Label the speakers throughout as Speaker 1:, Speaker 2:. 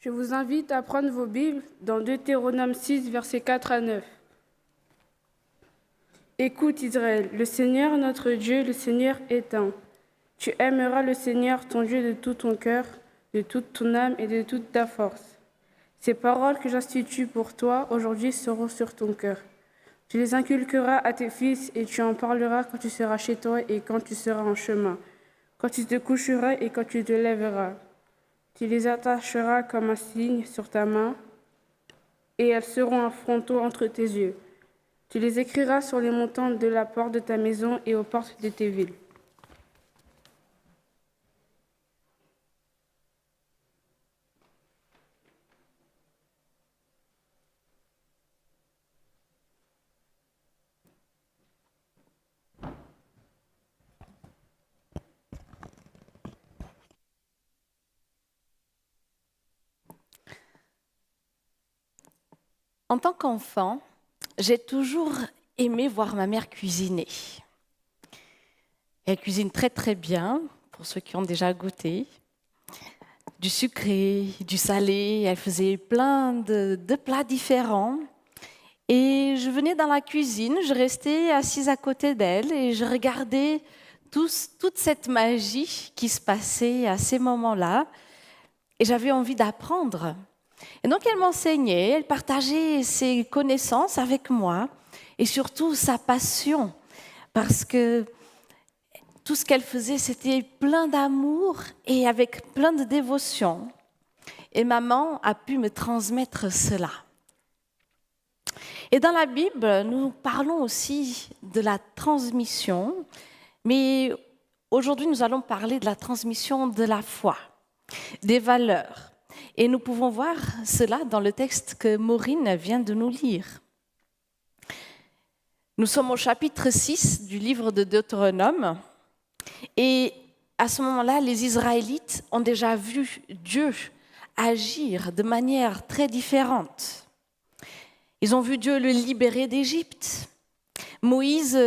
Speaker 1: Je vous invite à prendre vos Bibles dans Deutéronome 6, versets 4 à 9. Écoute Israël, le Seigneur notre Dieu, le Seigneur est un. Tu aimeras le Seigneur ton Dieu de tout ton cœur, de toute ton âme et de toute ta force. Ces paroles que j'institue pour toi aujourd'hui seront sur ton cœur. Tu les inculqueras à tes fils et tu en parleras quand tu seras chez toi et quand tu seras en chemin, quand tu te coucheras et quand tu te lèveras. Tu les attacheras comme un signe sur ta main et elles seront un fronteau entre tes yeux. Tu les écriras sur les montants de la porte de ta maison et aux portes de tes villes.
Speaker 2: En tant qu'enfant, j'ai toujours aimé voir ma mère cuisiner. Elle cuisine très très bien, pour ceux qui ont déjà goûté. Du sucré, du salé, elle faisait plein de plats différents. Et je venais dans la cuisine, je restais assise à côté d'elle et je regardais toute cette magie qui se passait à ces moments-là. Et j'avais envie d'apprendre. Et donc elle m'enseignait, elle partageait ses connaissances avec moi et surtout sa passion, parce que tout ce qu'elle faisait, c'était plein d'amour et avec plein de dévotion. Et maman a pu me transmettre cela. Et dans la Bible, nous parlons aussi de la transmission, mais aujourd'hui nous allons parler de la transmission de la foi, des valeurs. Et nous pouvons voir cela dans le texte que Maureen vient de nous lire. Nous sommes au chapitre 6 du livre de Deutéronome. Et à ce moment-là, les Israélites ont déjà vu Dieu agir de manière très différente. Ils ont vu Dieu le libérer d'Égypte. Moïse,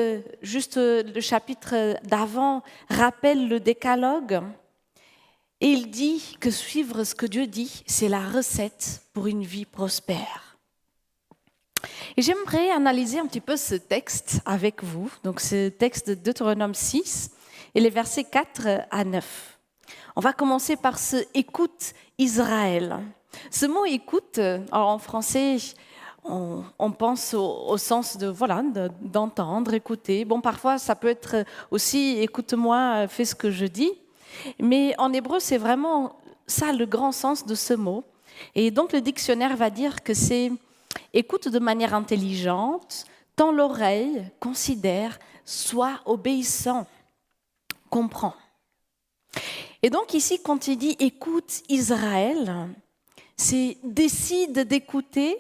Speaker 2: juste le chapitre d'avant, rappelle le décalogue. Et il dit que suivre ce que Dieu dit, c'est la recette pour une vie prospère. Et j'aimerais analyser un petit peu ce texte avec vous, donc ce texte de Deutéronome 6 et les versets 4 à 9. On va commencer par ce « écoute Israël ». Ce mot « écoute », alors en français, on pense au sens de d'entendre, écouter. Bon, parfois, ça peut être aussi « écoute-moi, fais ce que je dis ». Mais en hébreu, c'est vraiment ça le grand sens de ce mot. Et donc le dictionnaire va dire que c'est écoute de manière intelligente, tends l'oreille, considère, sois obéissant, comprends. Et donc ici, quand il dit écoute Israël, c'est décide d'écouter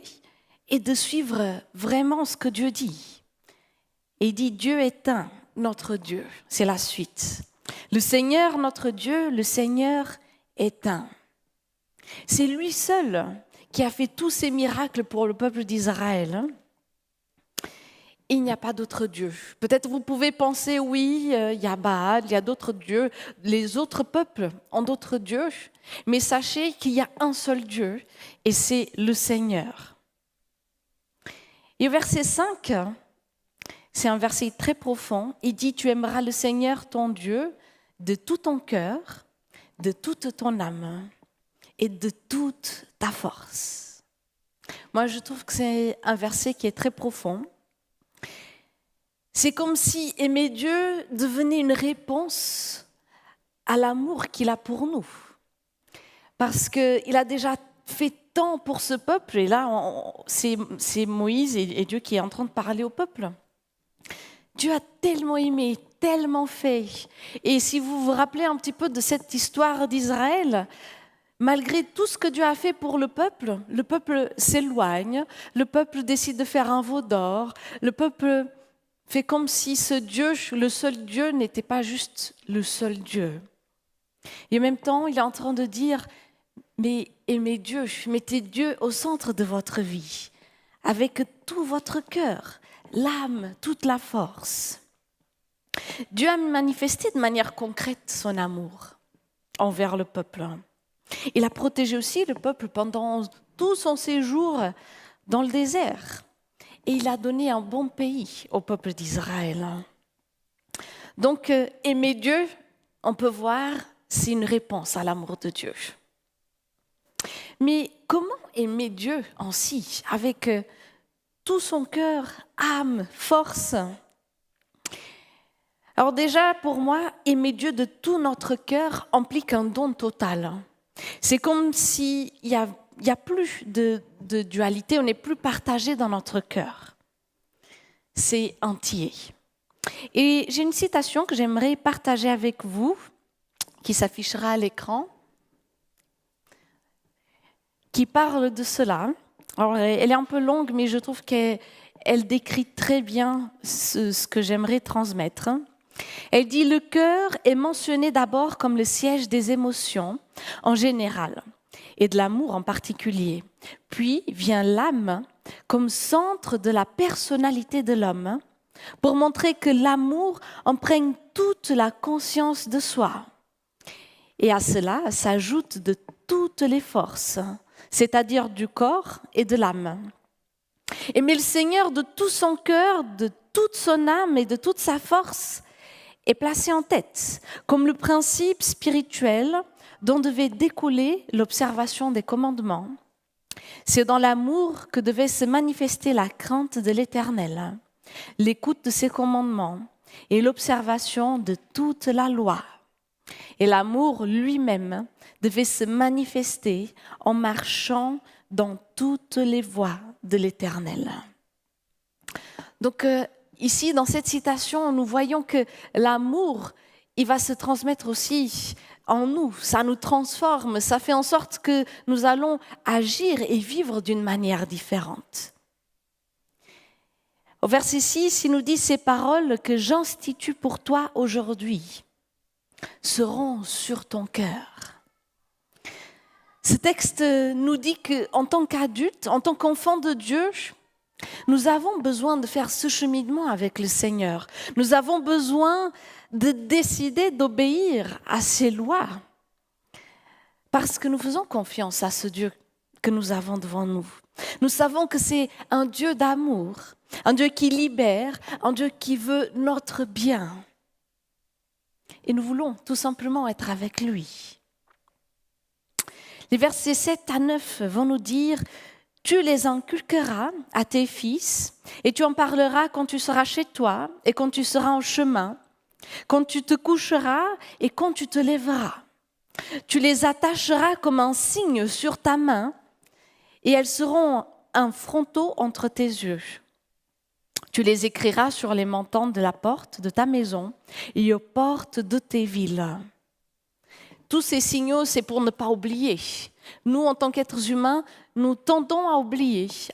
Speaker 2: et de suivre vraiment ce que Dieu dit. Et il dit Dieu est un, notre Dieu, c'est la suite. Le Seigneur, notre Dieu, le Seigneur est un. C'est lui seul qui a fait tous ces miracles pour le peuple d'Israël. Il n'y a pas d'autre Dieu. Peut-être vous pouvez penser, oui, il y a Baal, il y a d'autres dieux, les autres peuples ont d'autres dieux, mais sachez qu'il y a un seul Dieu et c'est le Seigneur. Et au verset 5, c'est un verset très profond. Il dit, tu aimeras le Seigneur ton Dieu de tout ton cœur, de toute ton âme et de toute ta force. Moi, je trouve que c'est un verset qui est très profond. C'est comme si aimer Dieu devenait une réponse à l'amour qu'il a pour nous. Parce qu'il a déjà fait tant pour ce peuple, et là, c'est Moïse et Dieu qui est en train de parler au peuple. Dieu a tellement aimé, tellement fait. Et si vous vous rappelez un petit peu de cette histoire d'Israël, malgré tout ce que Dieu a fait pour le peuple s'éloigne, le peuple décide de faire un veau d'or, le peuple fait comme si ce Dieu, le seul Dieu, n'était pas juste le seul Dieu. Et en même temps, il est en train de dire, mais aimez Dieu, mettez Dieu au centre de votre vie, avec tout votre cœur, l'âme, toute la force. Dieu a manifesté de manière concrète son amour envers le peuple. Il a protégé aussi le peuple pendant tout son séjour dans le désert. Et il a donné un bon pays au peuple d'Israël. Donc, aimer Dieu, on peut voir, c'est une réponse à l'amour de Dieu. Mais comment aimer Dieu ainsi, avec tout son cœur, âme, force? Alors déjà, pour moi, aimer Dieu de tout notre cœur implique un don total. C'est comme s'il y a plus de dualité, on n'est plus partagé dans notre cœur. C'est entier. Et j'ai une citation que j'aimerais partager avec vous, qui s'affichera à l'écran, qui parle de cela. Alors, elle est un peu longue, mais je trouve qu'elle décrit très bien ce que j'aimerais transmettre. Elle dit « Le cœur est mentionné d'abord comme le siège des émotions en général et de l'amour en particulier. Puis vient l'âme comme centre de la personnalité de l'homme pour montrer que l'amour imprègne toute la conscience de soi. Et à cela s'ajoutent de toutes les forces, c'est-à-dire du corps et de l'âme. Aimer le Seigneur de tout son cœur, de toute son âme et de toute sa force est placé en tête comme le principe spirituel dont devait découler l'observation des commandements. C'est dans l'amour que devait se manifester la crainte de l'Éternel, l'écoute de ses commandements et l'observation de toute la loi. Et l'amour lui-même devait se manifester en marchant dans toutes les voies de l'Éternel. Donc ici, dans cette citation, nous voyons que l'amour, il va se transmettre aussi en nous. Ça nous transforme, ça fait en sorte que nous allons agir et vivre d'une manière différente. Au verset 6, il nous dit « Ces paroles que j'institue pour toi aujourd'hui seront sur ton cœur. » Ce texte nous dit qu'en tant qu'adultes, en tant qu'enfants de Dieu, nous avons besoin de faire ce cheminement avec le Seigneur. Nous avons besoin de décider d'obéir à ses lois parce que nous faisons confiance à ce Dieu que nous avons devant nous. Nous savons que c'est un Dieu d'amour, un Dieu qui libère, un Dieu qui veut notre bien. Et nous voulons tout simplement être avec lui. Les versets 7 à 9 vont nous dire « Tu les inculqueras à tes fils et tu en parleras quand tu seras chez toi et quand tu seras en chemin, quand tu te coucheras et quand tu te lèveras. Tu les attacheras comme un signe sur ta main et elles seront un fronteau entre tes yeux. Tu les écriras sur les montants de la porte de ta maison et aux portes de tes villes. » Tous ces signaux, c'est pour ne pas oublier. Nous, en tant qu'êtres humains, nous tendons à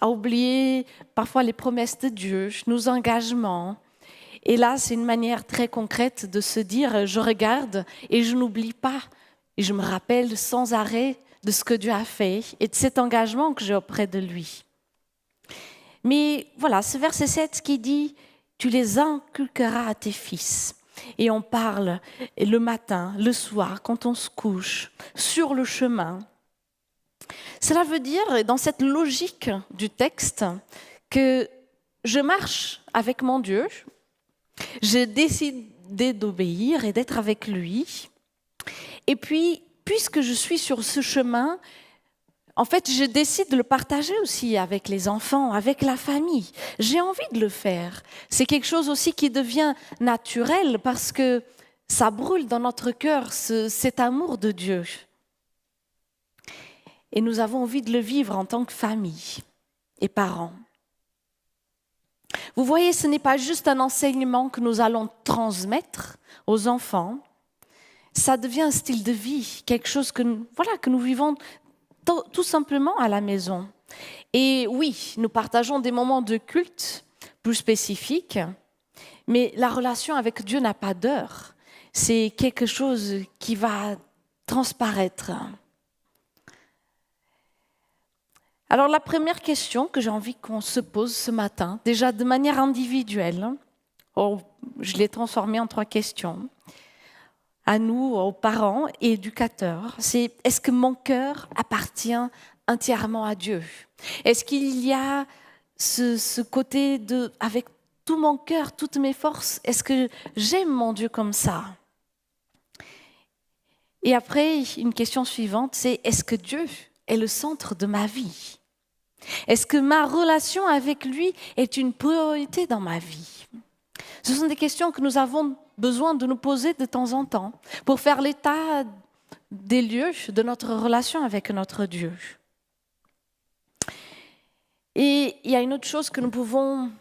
Speaker 2: oublier parfois les promesses de Dieu, nos engagements. Et là, c'est une manière très concrète de se dire, je regarde et je n'oublie pas. Et je me rappelle sans arrêt de ce que Dieu a fait et de cet engagement que j'ai auprès de lui. Mais voilà, ce verset 7 qui dit « Tu les inculqueras à tes fils ». Et on parle le matin, le soir, quand on se couche, sur le chemin. Cela veut dire, dans cette logique du texte, que je marche avec mon Dieu, j'ai décidé d'obéir et d'être avec lui. Et puis, puisque je suis sur ce chemin, en fait, je décide de le partager aussi avec les enfants, avec la famille. J'ai envie de le faire. C'est quelque chose aussi qui devient naturel parce que ça brûle dans notre cœur, cet amour de Dieu. Et nous avons envie de le vivre en tant que famille et parents. Vous voyez, ce n'est pas juste un enseignement que nous allons transmettre aux enfants. Ça devient un style de vie, quelque chose que nous vivons tout simplement à la maison. Et oui, nous partageons des moments de culte plus spécifiques, mais la relation avec Dieu n'a pas d'heure. C'est quelque chose qui va transparaître. Alors la première question que j'ai envie qu'on se pose ce matin, déjà de manière individuelle, je l'ai transformée en 3 questions. à nous, aux parents et éducateurs, c'est est-ce que mon cœur appartient entièrement à Dieu? Est-ce qu'il y a ce côté de, avec tout mon cœur, toutes mes forces, est-ce que j'aime mon Dieu comme ça? Et après, une question suivante, c'est est-ce que Dieu est le centre de ma vie? Est-ce que ma relation avec lui est une priorité dans ma vie? Ce sont des questions que nous avons besoin de nous poser de temps en temps pour faire l'état des lieux de notre relation avec notre Dieu. Et il y a une autre chose que nous pouvons,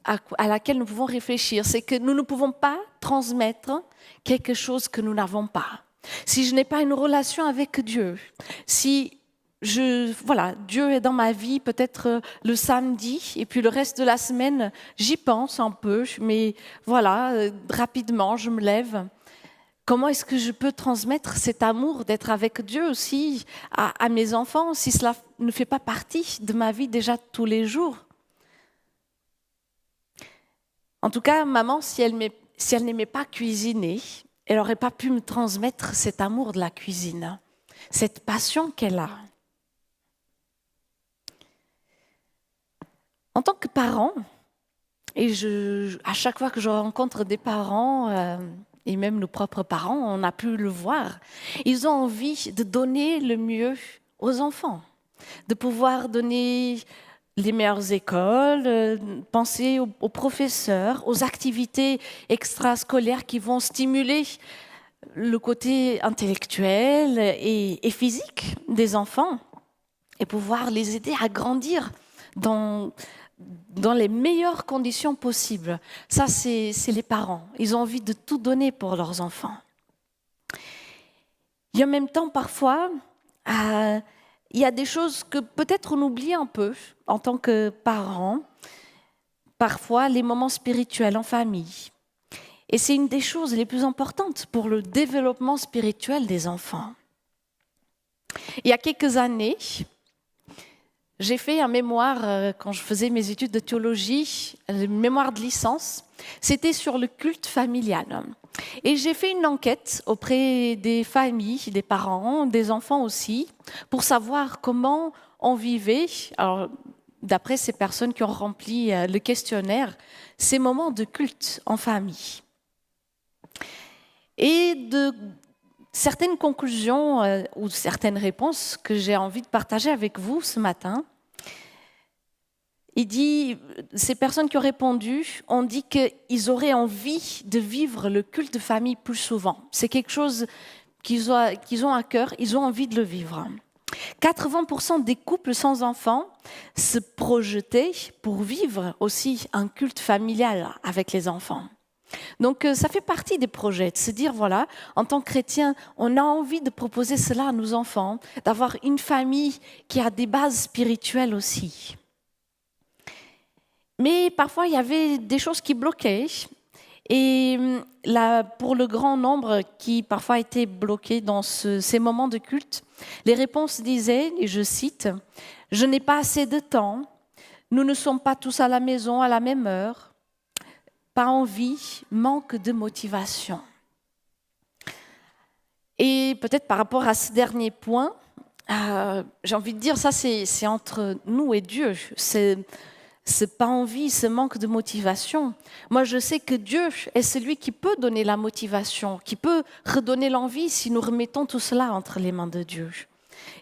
Speaker 2: à laquelle nous pouvons réfléchir, c'est que nous ne pouvons pas transmettre quelque chose que nous n'avons pas. Si je n'ai pas une relation avec Dieu, si Dieu est dans ma vie peut-être le samedi et puis le reste de la semaine, j'y pense un peu, mais rapidement, je me lève. Comment est-ce que je peux transmettre cet amour d'être avec Dieu aussi à mes enfants si cela ne fait pas partie de ma vie déjà tous les jours? En tout cas, maman, si elle n'aimait pas cuisiner, elle n'aurait pas pu me transmettre cet amour de la cuisine, cette passion qu'elle a. En tant que parent, et à chaque fois que je rencontre des parents, et même nos propres parents, on a pu le voir, ils ont envie de donner le mieux aux enfants, de pouvoir donner les meilleures écoles, penser aux professeurs, aux activités extrascolaires qui vont stimuler le côté intellectuel et physique des enfants et pouvoir les aider à grandir dans les meilleures conditions possibles. Ça, c'est les parents. Ils ont envie de tout donner pour leurs enfants. Et en même temps, parfois, il y a des choses que peut-être on oublie un peu en tant que parents. Parfois, les moments spirituels en famille. Et c'est une des choses les plus importantes pour le développement spirituel des enfants. Il y a quelques années, j'ai fait un mémoire, quand je faisais mes études de théologie, un mémoire de licence, c'était sur le culte familial. Et j'ai fait une enquête auprès des familles, des parents, des enfants aussi, pour savoir comment on vivait, alors, d'après ces personnes qui ont rempli le questionnaire, ces moments de culte en famille. Et de certaines conclusions ou certaines réponses que j'ai envie de partager avec vous ce matin. Ces personnes qui ont répondu ont dit qu'ils auraient envie de vivre le culte de famille plus souvent. C'est quelque chose qu'ils ont à cœur, ils ont envie de le vivre. 80% des couples sans enfants se projetaient pour vivre aussi un culte familial avec les enfants. Donc, ça fait partie des projets, de se dire, voilà, en tant que chrétien, on a envie de proposer cela à nos enfants, d'avoir une famille qui a des bases spirituelles aussi. Mais parfois, il y avait des choses qui bloquaient. Et là, pour le grand nombre qui parfois étaient bloqués dans ces moments de culte, les réponses disaient, et je cite, « Je n'ai pas assez de temps, nous ne sommes pas tous à la maison à la même heure, pas envie, manque de motivation. » Et peut-être par rapport à ce dernier point, j'ai envie de dire, ça c'est entre nous et Dieu. C'est pas envie, ce manque de motivation. Moi, je sais que Dieu est celui qui peut donner la motivation, qui peut redonner l'envie si nous remettons tout cela entre les mains de Dieu.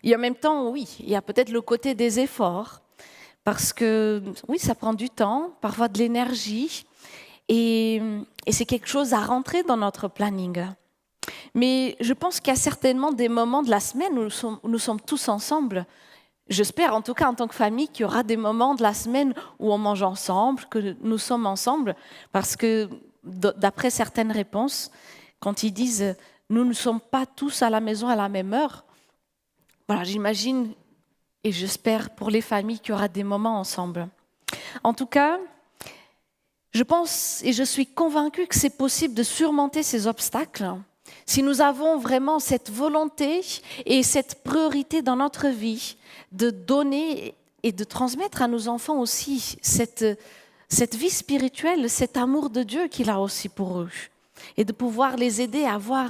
Speaker 2: Et en même temps, oui, il y a peut-être le côté des efforts, parce que oui, ça prend du temps, parfois de l'énergie, et c'est quelque chose à rentrer dans notre planning. Mais je pense qu'il y a certainement des moments de la semaine où nous sommes tous ensemble. J'espère, en tout cas, en tant que famille, qu'il y aura des moments de la semaine où on mange ensemble, que nous sommes ensemble, parce que d'après certaines réponses, quand ils disent « nous ne sommes pas tous à la maison à la même heure », voilà, j'imagine et j'espère pour les familles qu'il y aura des moments ensemble. En tout cas, je pense et je suis convaincue que c'est possible de surmonter ces obstacles si nous avons vraiment cette volonté et cette priorité dans notre vie de donner et de transmettre à nos enfants aussi cette vie spirituelle, cet amour de Dieu qu'il a aussi pour eux. et de pouvoir les aider à avoir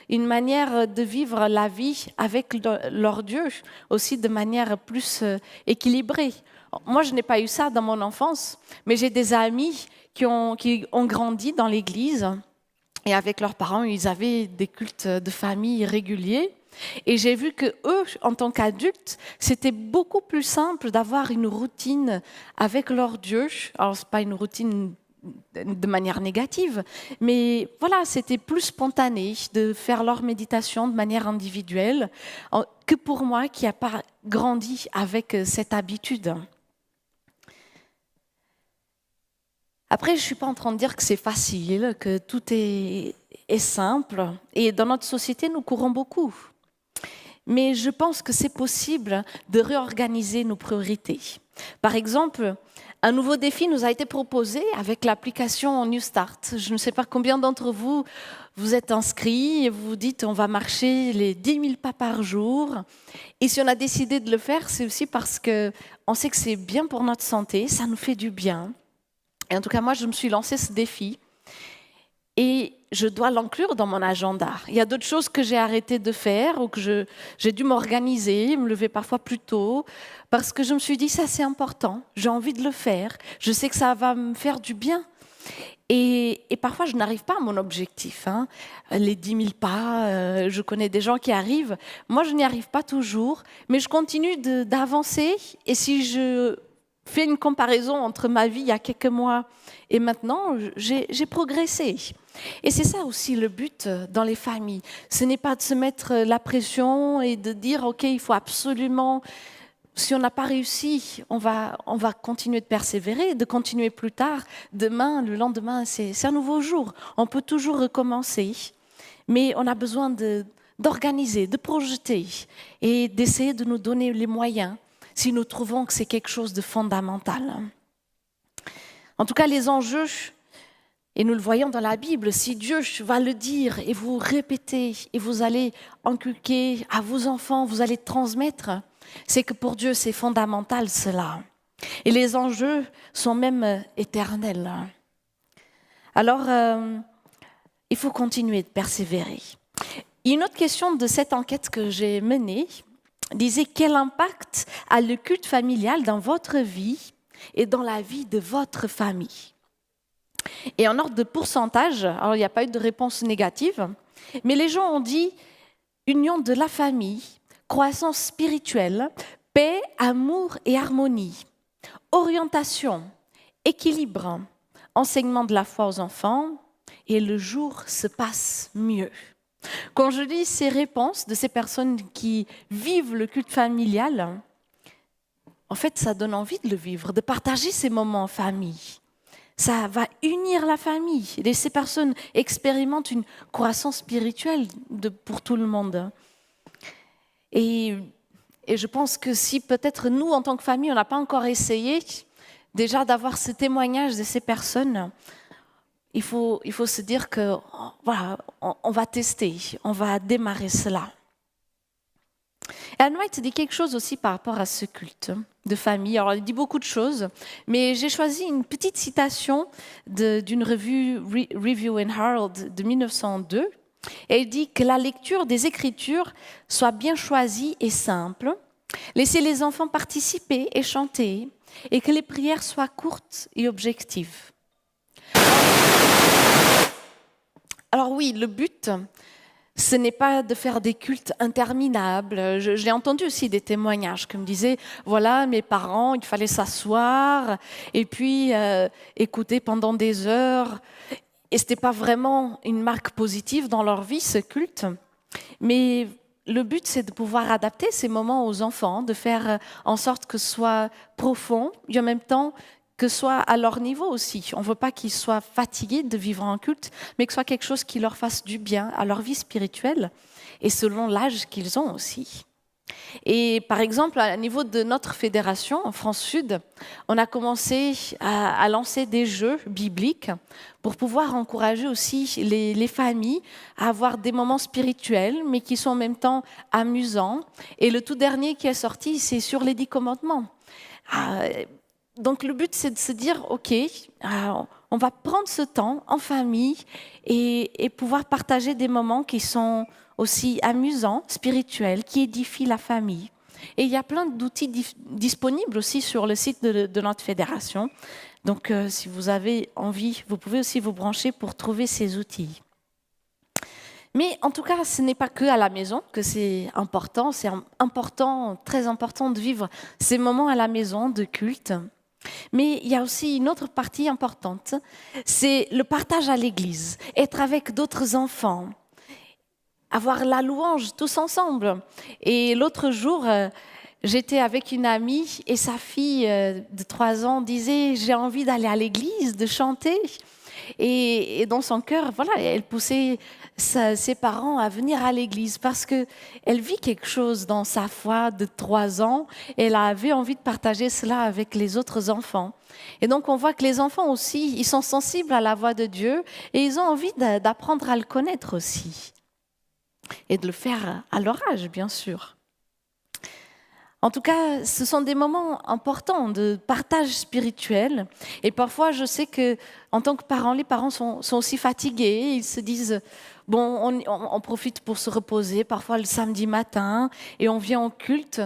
Speaker 2: une manière de vivre la vie avec leur Dieu aussi de manière plus équilibrée. Moi, je n'ai pas eu ça dans mon enfance, mais j'ai des amis qui ont grandi dans l'église et avec leurs parents, ils avaient des cultes de famille réguliers. Et j'ai vu que eux, en tant qu'adultes, c'était beaucoup plus simple d'avoir une routine avec leur Dieu. Alors, c'est pas une routine de manière négative, mais voilà, c'était plus spontané de faire leur méditation de manière individuelle que pour moi qui n'ai pas grandi avec cette habitude. Après, je ne suis pas en train de dire que c'est facile, que tout est simple. Et dans notre société, nous courons beaucoup. Mais je pense que c'est possible de réorganiser nos priorités. Par exemple, un nouveau défi nous a été proposé avec l'application New Start. Je ne sais pas combien d'entre vous vous êtes inscrits et vous vous dites on va marcher les 10 000 pas par jour. Et si on a décidé de le faire, c'est aussi parce qu'on sait que c'est bien pour notre santé, ça nous fait du bien. Et en tout cas, moi, je me suis lancé ce défi et je dois l'inclure dans mon agenda. Il y a d'autres choses que j'ai arrêté de faire ou que j'ai dû m'organiser, me lever parfois plus tôt, parce que je me suis dit, ça c'est important, j'ai envie de le faire, je sais que ça va me faire du bien. Et parfois, je n'arrive pas à mon objectif. Les 10 000 pas, je connais des gens qui arrivent. Moi, je n'y arrive pas toujours, mais je continue d'avancer. Et si je fais une comparaison entre ma vie il y a quelques mois et maintenant, j'ai progressé. Et c'est ça aussi le but dans les familles. Ce n'est pas de se mettre la pression et de dire, OK, il faut absolument, si on n'a pas réussi, on va continuer de persévérer, de continuer plus tard. Demain, le lendemain, c'est un nouveau jour. On peut toujours recommencer, mais on a besoin d'organiser, de projeter et d'essayer de nous donner les moyens si nous trouvons que c'est quelque chose de fondamental. En tout cas, les enjeux, et nous le voyons dans la Bible, si Dieu va le dire et vous répétez et vous allez inculquer à vos enfants, vous allez transmettre, c'est que pour Dieu, c'est fondamental cela. Et les enjeux sont même éternels. Alors, il faut continuer de persévérer. Une autre question de cette enquête que j'ai menée disait quel impact a le culte familial dans votre vie et dans la vie de votre famille. Et en ordre de pourcentage, alors il n'y a pas eu de réponse négative, mais les gens ont dit union de la famille, croissance spirituelle, paix, amour et harmonie, orientation, équilibre, enseignement de la foi aux enfants, et le jour se passe mieux. Quand je lis ces réponses de ces personnes qui vivent le culte familial, en fait, ça donne envie de le vivre, de partager ces moments en famille. Ça va unir la famille. Et ces personnes expérimentent une croissance spirituelle pour tout le monde. Et je pense que si peut-être nous, en tant que famille, on n'a pas encore essayé déjà d'avoir ce témoignage de ces personnes, il faut se dire que voilà, on va tester, on va démarrer cela. Ellen White dit quelque chose aussi par rapport à ce culte de famille. Alors, elle dit beaucoup de choses, mais j'ai choisi une petite citation d'une revue Review and Herald de 1902. Elle dit que la lecture des Écritures soit bien choisie et simple, laisser les enfants participer et chanter, et que les prières soient courtes et objectives. Alors oui, le but, ce n'est pas de faire des cultes interminables. J'ai entendu aussi des témoignages qui me disaient, voilà, mes parents, il fallait s'asseoir et puis écouter pendant des heures. Et ce n'était pas vraiment une marque positive dans leur vie, ce culte. Mais le but, c'est de pouvoir adapter ces moments aux enfants, de faire en sorte que ce soit profond et en même temps que ce soit à leur niveau aussi. On ne veut pas qu'ils soient fatigués de vivre en culte, mais que ce soit quelque chose qui leur fasse du bien à leur vie spirituelle et selon l'âge qu'ils ont aussi. Et par exemple, à niveau de notre fédération, en France Sud, on a commencé à lancer des jeux bibliques pour pouvoir encourager aussi les familles à avoir des moments spirituels, mais qui sont en même temps amusants. Et le tout dernier qui est sorti, c'est sur les 10 commandements. Donc le but, c'est de se dire, OK, on va prendre ce temps en famille et pouvoir partager des moments qui sont aussi amusants, spirituels, qui édifient la famille. Et il y a plein d'outils disponibles aussi sur le site de notre fédération. Donc, si vous avez envie, vous pouvez aussi vous brancher pour trouver ces outils. Mais en tout cas, ce n'est pas que à la maison que c'est important. C'est important, très important de vivre ces moments à la maison de culte. Mais il y a aussi une autre partie importante, c'est le partage à l'église, être avec d'autres enfants, avoir la louange tous ensemble. Et l'autre jour, j'étais avec une amie et sa fille de 3 ans disait « j'ai envie d'aller à l'église, de chanter ». Et dans son cœur, voilà, elle poussait ses parents à venir à l'église parce qu'elle vit quelque chose dans sa foi de 3 ans et elle avait envie de partager cela avec les autres enfants. Et donc on voit que les enfants aussi, ils sont sensibles à la voix de Dieu et ils ont envie d'apprendre à le connaître aussi et de le faire à leur âge, bien sûr. En tout cas, ce sont des moments importants de partage spirituel. Et parfois, je sais que, en tant que parents, les parents sont aussi fatigués. Ils se disent, bon, on profite pour se reposer, parfois le samedi matin, et on vient au culte.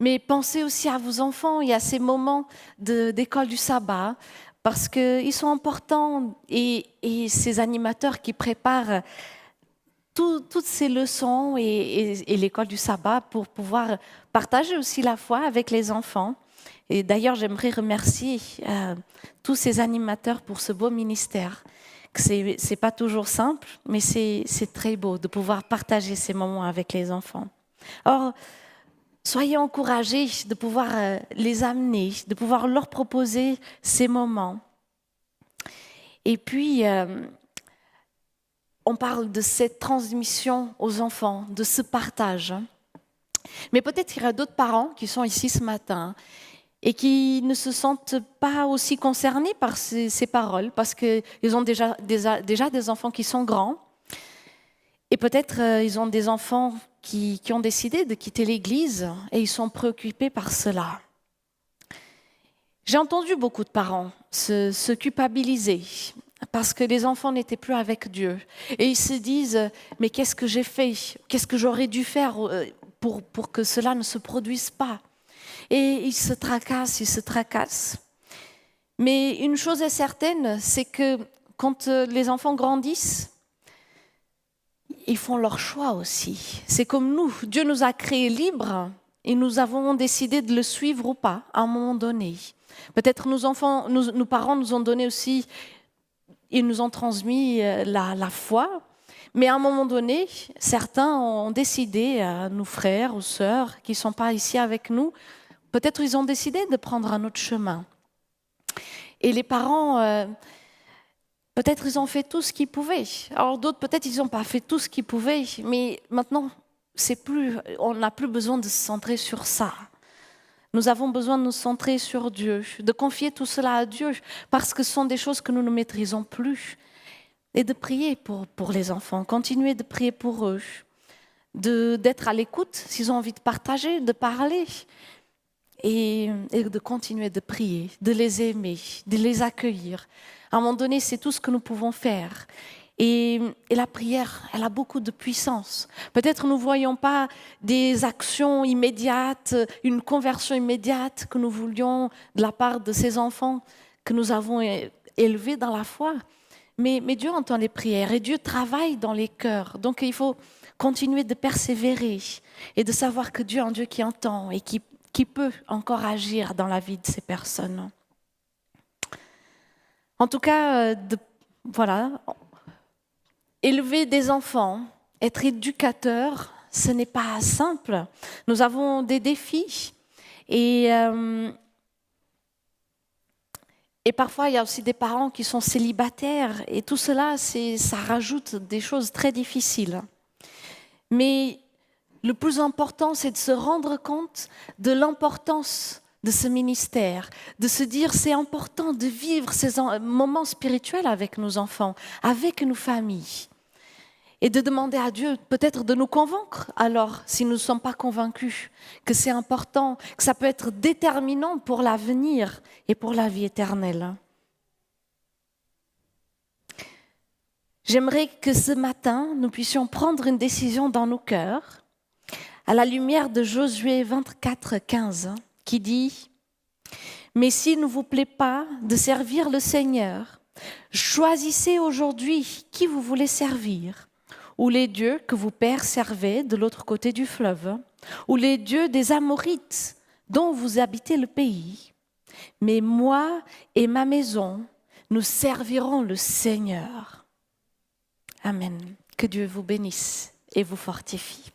Speaker 2: Mais pensez aussi à vos enfants et à ces moments d'école du sabbat, parce qu'ils sont importants. Et ces animateurs qui préparent toutes ces leçons et l'école du sabbat pour pouvoir partager aussi la foi avec les enfants. Et d'ailleurs, j'aimerais remercier tous ces animateurs pour ce beau ministère. C'est pas toujours simple, mais c'est très beau de pouvoir partager ces moments avec les enfants. Or, soyez encouragés de pouvoir les amener, de pouvoir leur proposer ces moments. Et puis, on parle de cette transmission aux enfants, de ce partage. Mais peut-être qu'il y a d'autres parents qui sont ici ce matin et qui ne se sentent pas aussi concernés par ces paroles parce qu'ils ont déjà des enfants qui sont grands. Et peut-être ils ont des enfants qui ont décidé de quitter l'Église et ils sont préoccupés par cela. J'ai entendu beaucoup de parents se culpabiliser parce que les enfants n'étaient plus avec Dieu. Et ils se disent, mais qu'est-ce que j'ai fait? Qu'est-ce que j'aurais dû faire pour que cela ne se produise pas? Et ils se tracassent. Mais une chose est certaine, c'est que quand les enfants grandissent, ils font leur choix aussi. C'est comme nous, Dieu nous a créés libres et nous avons décidé de le suivre ou pas à un moment donné. Peut-être nos parents nous ont donné aussi, ils nous ont transmis la foi, mais à un moment donné, certains ont décidé, nos frères ou sœurs qui ne sont pas ici avec nous, peut-être ils ont décidé de prendre un autre chemin. Et les parents, peut-être ils ont fait tout ce qu'ils pouvaient. Alors d'autres, peut-être ils n'ont pas fait tout ce qu'ils pouvaient, mais maintenant, on n'a plus besoin de se centrer sur ça. Nous avons besoin de nous centrer sur Dieu, de confier tout cela à Dieu, parce que ce sont des choses que nous ne maîtrisons plus. Et de prier pour les enfants, continuer de prier pour eux, d'être à l'écoute s'ils ont envie de partager, de parler, et de continuer de prier, de les aimer, de les accueillir. À un moment donné, c'est tout ce que nous pouvons faire. Et la prière, elle a beaucoup de puissance. Peut-être nous ne voyons pas des actions immédiates, une conversion immédiate que nous voulions de la part de ces enfants que nous avons élevés dans la foi. Mais Dieu entend les prières et Dieu travaille dans les cœurs. Donc il faut continuer de persévérer et de savoir que Dieu est un Dieu qui entend et qui peut encore agir dans la vie de ces personnes. En tout cas, voilà. Élever des enfants, être éducateur, ce n'est pas simple. Nous avons des défis et parfois, il y a aussi des parents qui sont célibataires et tout cela, ça rajoute des choses très difficiles. Mais le plus important, c'est de se rendre compte de l'importance de ce ministère, de se dire c'est important de vivre ces moments spirituels avec nos enfants, avec nos familles. Et de demander à Dieu peut-être de nous convaincre, alors, si nous ne sommes pas convaincus, que c'est important, que ça peut être déterminant pour l'avenir et pour la vie éternelle. J'aimerais que ce matin, nous puissions prendre une décision dans nos cœurs, à la lumière de Josué 24, 15, qui dit « Mais s'il ne vous plaît pas de servir le Seigneur, choisissez aujourd'hui qui vous voulez servir, ou les dieux que vos pères servaient de l'autre côté du fleuve, ou les dieux des Amorites dont vous habitez le pays. Mais moi et ma maison, nous servirons le Seigneur. » Amen. Que Dieu vous bénisse et vous fortifie.